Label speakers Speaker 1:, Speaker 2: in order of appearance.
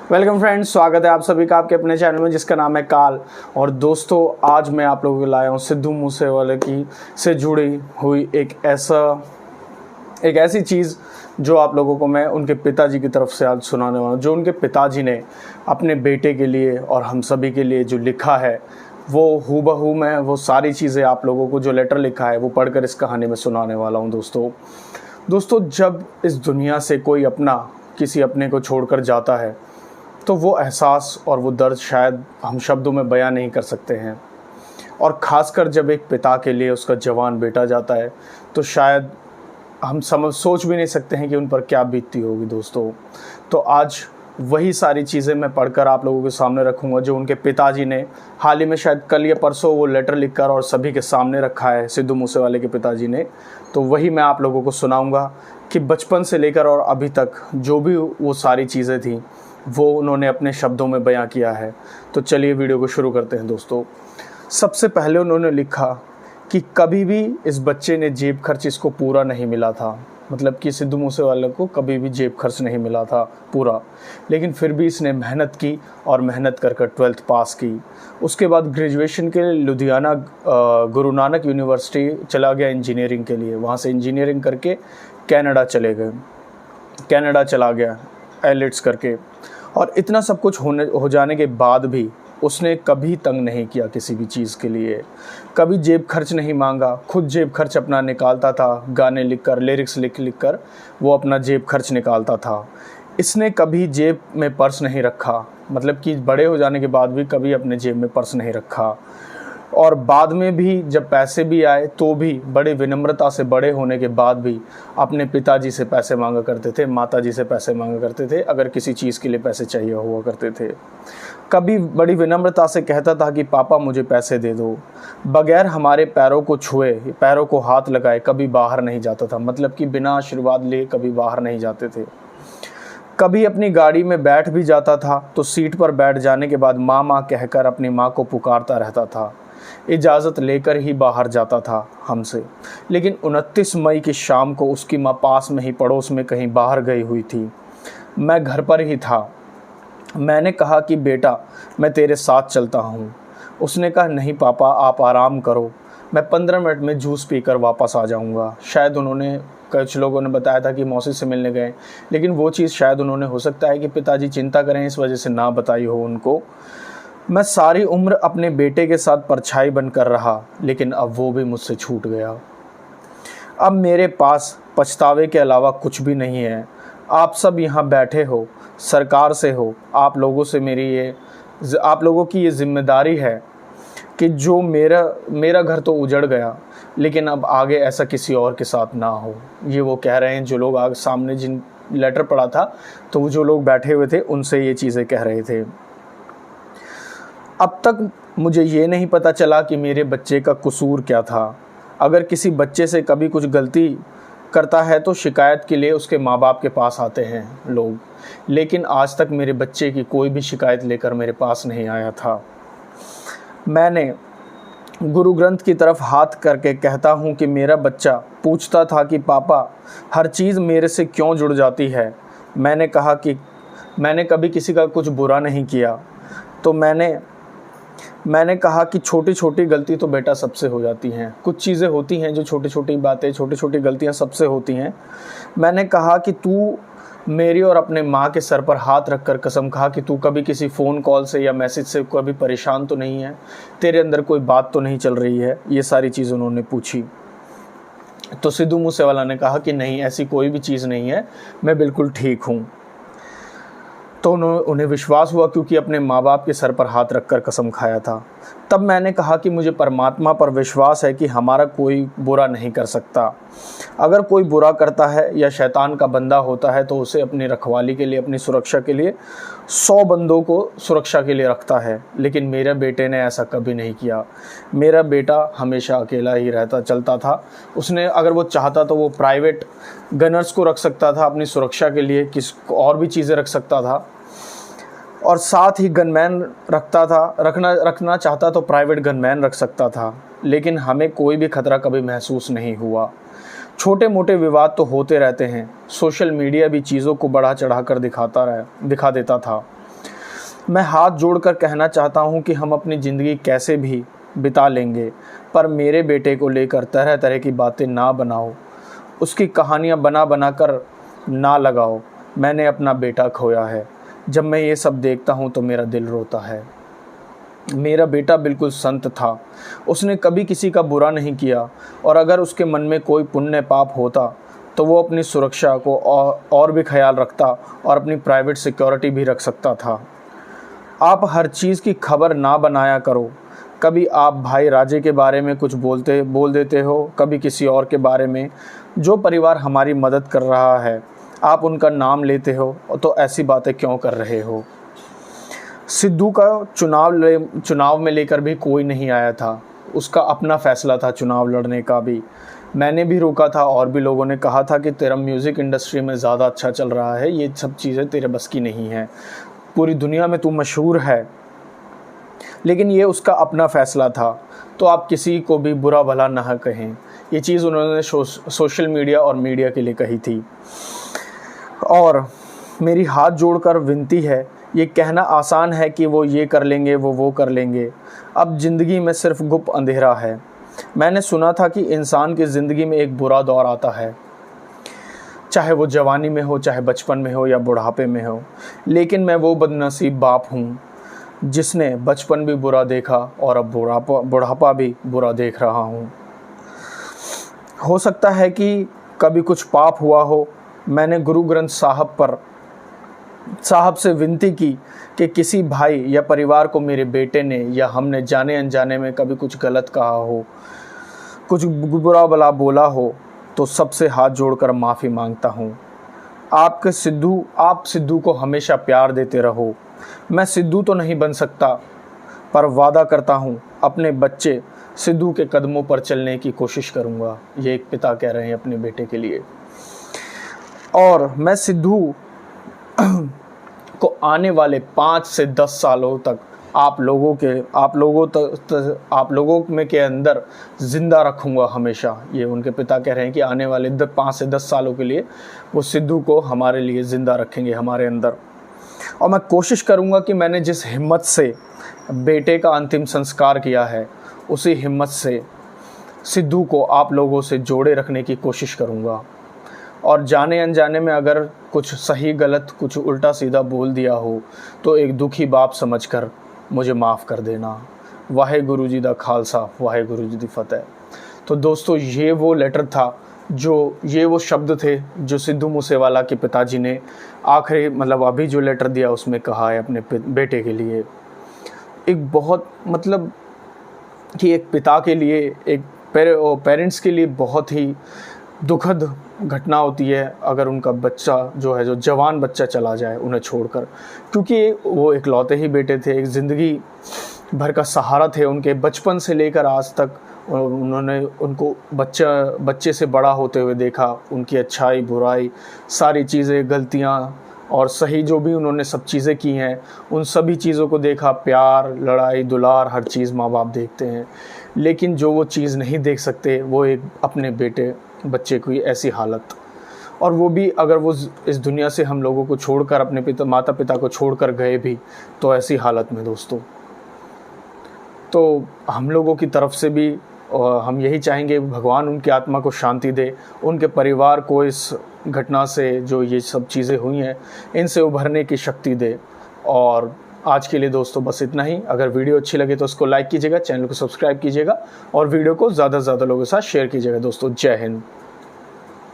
Speaker 1: Welcome friends, स्वागत है आप सभी का आपके अपने चैनल में जिसका नाम है काल। और दोस्तों, आज मैं आप लोगों को लाया हूँ सिद्धू मूसेवाले की से जुड़ी हुई एक ऐसी चीज़ जो आप लोगों को मैं उनके पिताजी की तरफ से आज सुनाने वाला हूँ। जो उनके पिताजी ने अपने बेटे के लिए और हम सभी के लिए जो लिखा है, वो हूबहू मैं वो सारी चीज़ें आप लोगों को जो लेटर लिखा है वो पढ़कर इस कहानी में सुनाने वाला हूँ। दोस्तों, जब इस दुनिया से कोई किसी अपने को छोड़कर जाता है तो वो एहसास और वो दर्द शायद हम शब्दों में बयां नहीं कर सकते हैं। और ख़ासकर जब एक पिता के लिए उसका जवान बेटा जाता है तो शायद हम सोच भी नहीं सकते हैं कि उन पर क्या बीतती होगी। दोस्तों, तो आज वही सारी चीज़ें मैं पढ़कर आप लोगों के सामने रखूँगा जो उनके पिताजी ने हाल ही में, शायद कल या परसों, वो लेटर लिखकर और सभी के सामने रखा है, सिद्धू मूसेवाले के पिताजी ने। तो वही मैं आप लोगों को सुनाऊंगा कि बचपन से लेकर और अभी तक जो भी वो सारी चीज़ें थी वो उन्होंने अपने शब्दों में बयां किया है। तो चलिए वीडियो को शुरू करते हैं। दोस्तों, सबसे पहले उन्होंने लिखा कि कभी भी इस बच्चे ने जेब खर्च इसको पूरा नहीं मिला था। मतलब कि सिद्धू मूसेवाले को कभी भी जेब खर्च नहीं मिला था पूरा, लेकिन फिर भी इसने मेहनत की और मेहनत कर 12th पास की। उसके बाद ग्रेजुएशन के लिए लुधियाना गुरु नानक यूनिवर्सिटी चला गया इंजीनियरिंग के लिए। वहाँ से इंजीनियरिंग करके कनाडा चला गया एलिट्स करके। और इतना सब कुछ हो जाने के बाद भी उसने कभी तंग नहीं किया किसी भी चीज़ के लिए, कभी जेब खर्च नहीं मांगा। खुद जेब खर्च अपना निकालता था, गाने लिखकर, लिरिक्स लिख कर वो अपना जेब खर्च निकालता था। इसने कभी जेब में पर्स नहीं रखा, मतलब कि बड़े हो जाने के बाद भी कभी अपने जेब में पर्स नहीं रखा। और बाद में भी जब पैसे भी आए तो भी बड़े विनम्रता से, बड़े होने के बाद भी अपने पिताजी से पैसे मांगा करते थे, माताजी से पैसे मांगा करते थे, अगर किसी चीज़ के लिए पैसे चाहिए हुआ करते थे। कभी बड़ी विनम्रता से कहता था कि पापा मुझे पैसे दे दो। बगैर हमारे पैरों को छुए, पैरों को हाथ लगाए कभी बाहर नहीं जाता था। मतलब कि बिना आशीर्वाद लिए कभी बाहर नहीं जाते थे। कभी अपनी गाड़ी में बैठ भी जाता था तो सीट पर बैठ जाने के बाद माँ माँ कहकर अपनी माँ को पुकारता रहता था। इजाज़त लेकर ही बाहर जाता था हमसे। लेकिन 29 मई की शाम को उसकी माँ पास में ही पड़ोस में कहीं बाहर गई हुई थी। मैं घर पर ही था। मैंने कहा कि बेटा मैं तेरे साथ चलता हूँ। उसने कहा नहीं पापा, आप आराम करो, मैं 15 मिनट में जूस पीकर वापस आ जाऊँगा। शायद उन्होंने, कुछ लोगों ने बताया था कि मौसी से मिलने गए, लेकिन वो चीज़ शायद उन्होंने, हो सकता है कि पिताजी चिंता करें इस वजह से ना बताई हो उनको। मैं सारी उम्र अपने बेटे के साथ परछाई बनकर रहा, लेकिन अब वो भी मुझसे छूट गया। अब मेरे पास पछतावे के अलावा कुछ भी नहीं है। आप सब यहाँ बैठे हो, सरकार से हो, आप लोगों की ये जिम्मेदारी है कि जो मेरा घर तो उजड़ गया, लेकिन अब आगे ऐसा किसी और के साथ ना हो। ये वो कह रहे हैं जो लोग आगे सामने जिन लेटर पढ़ा था, तो वो जो लोग बैठे हुए थे उनसे ये चीज़ें कह रहे थे। अब तक मुझे ये नहीं पता चला कि मेरे बच्चे का कसूर क्या था। अगर किसी बच्चे से कभी कुछ गलती करता है तो शिकायत के लिए उसके माँ बाप के पास आते हैं लोग, लेकिन आज तक मेरे बच्चे की कोई भी शिकायत लेकर मेरे पास नहीं आया था। मैंने गुरु ग्रंथ की तरफ हाथ करके कहता हूँ कि मेरा बच्चा पूछता था कि पापा हर चीज़ मेरे से क्यों जुड़ जाती है। मैंने कहा कि मैंने कभी किसी का कुछ बुरा नहीं किया। तो मैंने कहा कि छोटी छोटी गलती तो बेटा सबसे हो जाती हैं। कुछ चीज़ें होती हैं जो छोटी छोटी बातें, छोटी छोटी गलतियां सबसे होती हैं। मैंने कहा कि तू मेरी और अपने माँ के सर पर हाथ रखकर कसम खा कि तू कभी किसी फ़ोन कॉल से या मैसेज से कभी परेशान तो नहीं है, तेरे अंदर कोई बात तो नहीं चल रही है। ये सारी चीज़ उन्होंने पूछी। तो सिद्धू मूसेवाला ने कहा कि नहीं, ऐसी कोई भी चीज़ नहीं है, मैं बिल्कुल ठीक हूँ। तो उन्हें विश्वास हुआ, क्योंकि अपने माँ बाप के सर पर हाथ रखकर कसम खाया था। तब मैंने कहा कि मुझे परमात्मा पर विश्वास है कि हमारा कोई बुरा नहीं कर सकता। अगर कोई बुरा करता है या शैतान का बंदा होता है तो उसे अपनी रखवाली के लिए, अपनी सुरक्षा के लिए 100 बंदों को सुरक्षा के लिए रखता है। लेकिन मेरे बेटे ने ऐसा कभी नहीं किया। मेरा बेटा हमेशा अकेला ही चलता था। उसने, अगर वो चाहता तो वो प्राइवेट गनर्स को रख सकता था अपनी सुरक्षा के लिए, और भी चीज़ें रख सकता था, और साथ ही गनमैन रखना चाहता तो प्राइवेट गनमैन रख सकता था। लेकिन हमें कोई भी खतरा कभी महसूस नहीं हुआ। छोटे मोटे विवाद तो होते रहते हैं। सोशल मीडिया भी चीज़ों को बढ़ा चढ़ा कर दिखा देता था। मैं हाथ जोड़कर कहना चाहता हूँ कि हम अपनी ज़िंदगी कैसे भी बिता लेंगे, पर मेरे बेटे को लेकर तरह तरह की बातें ना बनाओ, उसकी कहानियाँ बना बना कर ना लगाओ। मैंने अपना बेटा खोया है। जब मैं ये सब देखता हूँ तो मेरा दिल रोता है। मेरा बेटा बिल्कुल संत था, उसने कभी किसी का बुरा नहीं किया, और अगर उसके मन में कोई पुण्य पाप होता तो वो अपनी सुरक्षा को और भी ख्याल रखता और अपनी प्राइवेट सिक्योरिटी भी रख सकता था। आप हर चीज़ की खबर ना बनाया करो। कभी आप भाई राजे के बारे में कुछ बोल देते हो, कभी किसी और के बारे में। जो परिवार हमारी मदद कर रहा है आप उनका नाम लेते हो, तो ऐसी बातें क्यों कर रहे हो? सिद्धू का चुनाव में लेकर भी कोई नहीं आया था, उसका अपना फैसला था चुनाव लड़ने का भी। मैंने भी रोका था और भी लोगों ने कहा था कि तेरा म्यूज़िक इंडस्ट्री में ज़्यादा अच्छा चल रहा है, ये सब चीज़ें तेरे बस की नहीं है, पूरी दुनिया में तू मशहूर है। लेकिन ये उसका अपना फ़ैसला था, तो आप किसी को भी बुरा भला ना कहें। ये चीज़ उन्होंने सोशल मीडिया और मीडिया के लिए कही थी। और मेरी हाथ जोड़कर विनती है, ये कहना आसान है कि वो ये कर लेंगे, वो कर लेंगे। अब ज़िंदगी में सिर्फ गुप्त अंधेरा है। मैंने सुना था कि इंसान की ज़िंदगी में एक बुरा दौर आता है, चाहे वो जवानी में हो, चाहे बचपन में हो या बुढ़ापे में हो। लेकिन मैं वो बदनसीब बाप हूँ जिसने बचपन भी बुरा देखा और अब बुढ़ापा भी बुरा देख रहा हूँ। हो सकता है कि कभी कुछ पाप हुआ हो। मैंने गुरु ग्रंथ साहब से विनती की कि किसी भाई या परिवार को मेरे बेटे ने या हमने जाने अनजाने में कभी कुछ गलत कहा हो, कुछ बुरा भला बोला हो, तो सबसे हाथ जोड़कर माफ़ी मांगता हूँ। आप सिद्धू को हमेशा प्यार देते रहो। मैं सिद्धू तो नहीं बन सकता, पर वादा करता हूँ अपने बच्चे सिद्धू के कदमों पर चलने की कोशिश करूँगा। ये एक पिता कह रहे हैं अपने बेटे के लिए। और मैं सिद्धू को आने वाले 5 से 10 सालों तक आप लोगों में के अंदर ज़िंदा रखूँगा हमेशा। ये उनके पिता कह रहे हैं कि आने वाले 5 से 10 सालों के लिए वो सिद्धू को हमारे लिए ज़िंदा रखेंगे हमारे अंदर। और मैं कोशिश करूँगा कि मैंने जिस हिम्मत से बेटे का अंतिम संस्कार किया है, उसी हिम्मत से सिद्धू को आप लोगों से जोड़े रखने की कोशिश करूँगा। और जाने अनजाने में अगर कुछ सही गलत, कुछ उल्टा सीधा बोल दिया हो, तो एक दुखी बाप समझकर मुझे माफ़ कर देना। वाहेगुरु जी दा खालसा, वाहेगुरु जी दी फतेह। तो दोस्तों, ये वो लेटर था, ये वो शब्द थे जो सिद्धू मूसेवाला के पिताजी ने आखिरी अभी जो लेटर दिया उसमें कहा है अपने बेटे के लिए। एक बहुत कि एक पिता के लिए, एक पेरेंट्स के लिए बहुत ही दुखद घटना होती है अगर उनका बच्चा जो जवान बच्चा चला जाए उन्हें छोड़कर, क्योंकि वो इकलौते ही बेटे थे, एक ज़िंदगी भर का सहारा थे उनके। बचपन से लेकर आज तक उन्होंने उनको बच्चे से बड़ा होते हुए देखा, उनकी अच्छाई बुराई सारी चीज़ें, गलतियाँ और सही जो भी उन्होंने सब चीज़ें की हैं, उन सभी चीज़ों को देखा। प्यार, लड़ाई, दुलार, हर चीज़ माँ बाप देखते हैं। लेकिन जो वो चीज़ नहीं देख सकते वो एक अपने बच्चे की ऐसी हालत, और वो भी अगर वो इस दुनिया से हम लोगों को छोड़कर, अपने माता पिता को छोड़कर गए भी, तो ऐसी हालत में दोस्तों, तो हम लोगों की तरफ से भी हम यही चाहेंगे भगवान उनकी आत्मा को शांति दे, उनके परिवार को इस घटना से, जो ये सब चीज़ें हुई हैं, इनसे उभरने की शक्ति दे। और आज के लिए दोस्तों बस इतना ही। अगर वीडियो अच्छी लगे तो उसको लाइक कीजिएगा, चैनल को सब्सक्राइब कीजिएगा और वीडियो को ज़्यादा से ज़्यादा लोगों के साथ शेयर कीजिएगा। दोस्तों, जय हिंद।